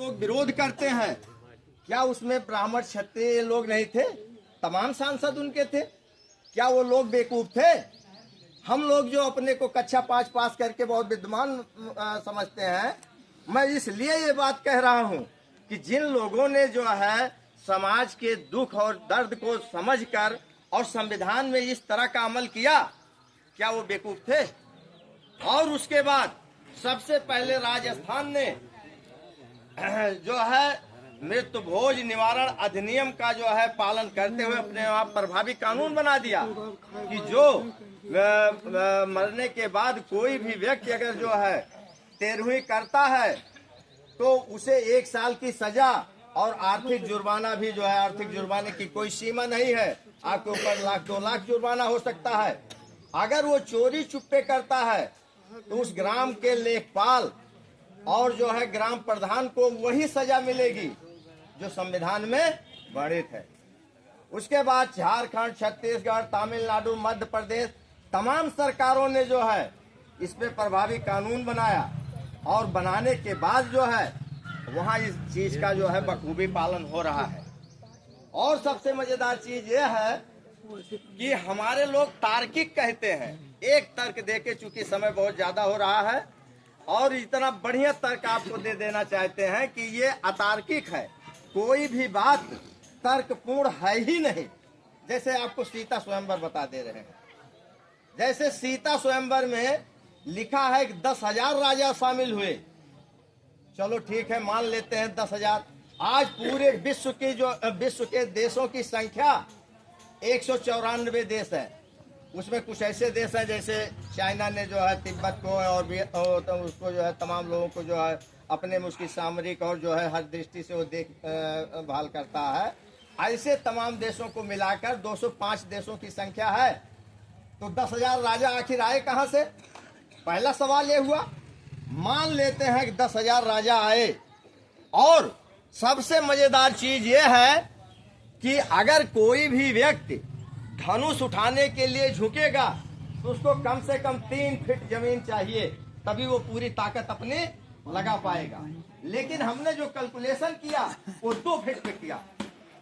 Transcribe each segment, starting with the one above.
लोग विरोध करते हैं, क्या उसमें ब्राह्मण क्षत्रिय लोग नहीं थे? तमाम सांसद उनके थे। क्या वो लोग बेवकूफ थे? हम लोग जो अपने को कक्षा 5 पास करके बहुत विद्वान समझते हैं, मैं इसलिए ये बात कह रहा हूँ कि जिन लोगों ने जो है समाज के दुख और दर्द को समझकर और संविधान में इस तरह का अमल किया, क्या वो बेवकूफ थे? और उसके बाद सबसे पहले राजस्थान ने जो है मृत्यु भोज निवारण अधिनियम का जो है पालन करते हुए अपने आप प्रभावी कानून बना दिया कि जो मरने के बाद कोई भी व्यक्ति अगर जो है तेरहवीं करता है तो उसे 1 साल की सजा और आर्थिक जुर्माना भी जो है, आर्थिक जुर्माने की कोई सीमा नहीं है, आपके ऊपर 1 लाख 2 लाख जुर्माना हो सकता है। अगर वो चोरी चुप्पे करता है तो उस ग्राम के लेखपाल और जो है ग्राम प्रधान को वही सजा मिलेगी जो संविधान में वर्णित है। उसके बाद झारखंड, छत्तीसगढ़, तमिलनाडु, मध्य प्रदेश तमाम सरकारों ने जो है इस पे प्रभावी कानून बनाया और बनाने के बाद जो है वहाँ इस चीज का जो है बखूबी पालन हो रहा है। और सबसे मजेदार चीज यह है कि हमारे लोग तार्किक कहते हैं, एक तर्क देके, चूंकि समय बहुत ज्यादा हो रहा है और इतना बढ़िया तर्क आपको दे देना चाहते हैं कि ये अतार्किक है, कोई भी बात तर्कपूर्ण है ही नहीं। जैसे आपको सीता स्वयंवर बता दे रहे हैं, जैसे सीता स्वयंवर में लिखा है कि 10,000 राजा शामिल हुए, चलो ठीक है मान लेते हैं 10,000। आज पूरे विश्व के देशों की संख्या 194 देश है। उसमें कुछ ऐसे देश हैं जैसे चाइना ने जो है तिब्बत को और तो उसको जो है तमाम लोगों को जो है अपने में उसकी सामरिक और जो है हर दृष्टि से वो देखभाल करता है। ऐसे तमाम देशों को मिलाकर 205 देशों की संख्या है, तो 10,000 राजा आखिर आए कहाँ से? पहला सवाल ये हुआ। मान लेते हैं कि 10,000 राजा आए, और सबसे मजेदार चीज ये है कि अगर कोई भी व्यक्ति धनुष उठाने के लिए झुकेगा तो उसको कम से कम 3 फीट जमीन चाहिए, तभी वो पूरी ताकत अपनी लगा पाएगा। लेकिन हमने जो कैलकुलेशन किया वो 2 फीट पे किया।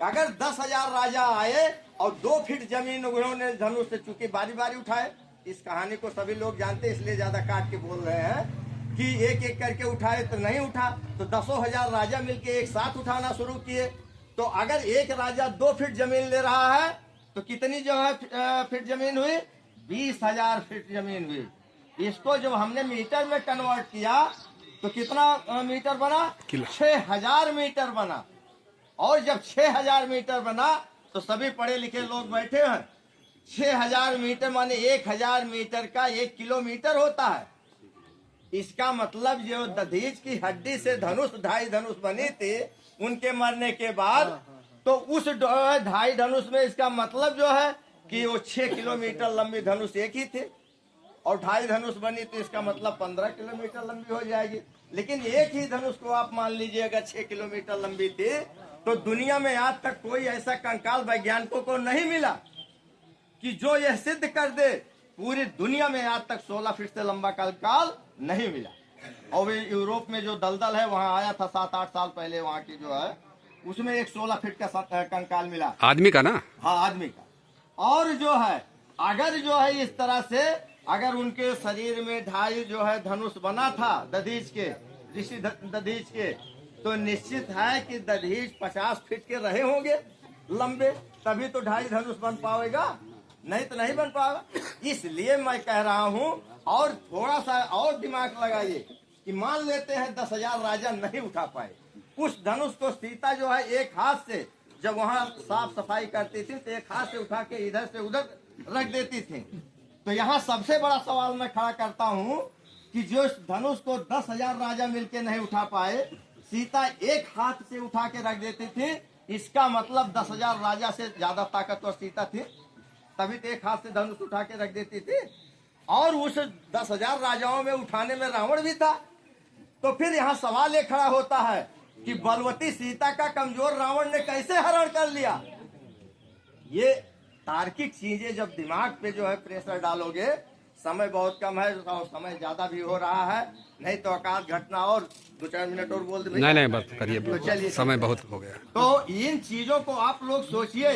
अगर 10,000 राजा आए और 2 फीट जमीन उन्होंने धनुष से चूंकि बारी बारी उठाए, इस कहानी को सभी लोग जानते हैं इसलिए ज्यादा काट के बोल रहे हैं कि एक एक करके उठाए तो नहीं उठा, तो 10,000 राजा मिलके एक साथ उठाना शुरू किए। तो अगर एक राजा 2 फीट जमीन ले रहा है तो कितनी जो है फीट जमीन हुई? 20,000 फीट जमीन हुई। इसको जब हमने मीटर में कन्वर्ट किया तो कितना मीटर बना? 6,000 मीटर बना। और जब 6,000 मीटर बना तो सभी पढ़े लिखे लोग बैठे हैं, 6,000 मीटर माने 1,000 मीटर का 1 किलोमीटर होता है। इसका मतलब जो दधीच की हड्डी से धनुष 2.5 धनुष बनी थी उनके मरने के बाद, तो उस 2.5 धनुष में इसका मतलब जो है कि वो 6 किलोमीटर लंबी धनुष एक ही थी, और 2.5 धनुष बनी तो इसका मतलब 15 किलोमीटर लंबी हो जाएगी। लेकिन एक ही धनुष को आप मान लीजिए अगर 6 किलोमीटर लंबी थी, तो दुनिया में आज तक कोई ऐसा कंकाल वैज्ञानिकों को नहीं मिला कि जो यह सिद्ध कर दे। पूरी दुनिया में आज तक 16 फीट से लंबा कंकाल नहीं मिला। और वे यूरोप में जो दलदल है वहां आया था 7-8 साल पहले, वहां की जो है उसमें एक 16 फीट का कंकाल मिला, आदमी का ना। हाँ, आदमी का। और जो है अगर जो है इस तरह से अगर उनके शरीर में 2.5 जो है धनुष बना था दधीच के, ऋषि दधीच के, तो निश्चित है कि दधीच 50 फीट के रहे होंगे लंबे, तभी तो 2.5 धनुष बन पाएगा, नहीं तो नहीं बन पाएगा। इसलिए मैं कह रहा हूँ, और थोड़ा सा और दिमाग लगाइए कि मान लेते हैं 10,000 राजा नहीं उठा पाए, उस धनुष को सीता जो है एक हाथ से जब वहाँ साफ सफाई करती थी तो एक हाथ से उठा के इधर से उधर रख देती थी। तो यहाँ सबसे बड़ा सवाल मैं खड़ा करता हूँ कि जो इस धनुष को 10,000 राजा मिलके नहीं उठा पाए, सीता एक हाथ से उठा के रख देती थी, इसका मतलब 10,000 राजा से ज्यादा ताकतवर सीता थी, तभी तो एक हाथ से धनुष उठा के रख देती थी। और उस 10,000 राजाओं में उठाने में रावण भी था। तो फिर यहाँ सवाल ये खड़ा होता है कि बलवती सीता का कमजोर रावण ने कैसे हरण कर लिया? ये तार्किक चीजें जब दिमाग पे जो है प्रेशर डालोगे, समय बहुत कम है और समय ज्यादा भी हो रहा है, नहीं तो आकाश घटना और 2-4 मिनट और बोल दे भैया। नहीं नहीं, बस करिए, तो चलिए, समय बहुत हो गया। तो इन चीजों को आप लोग सोचिए।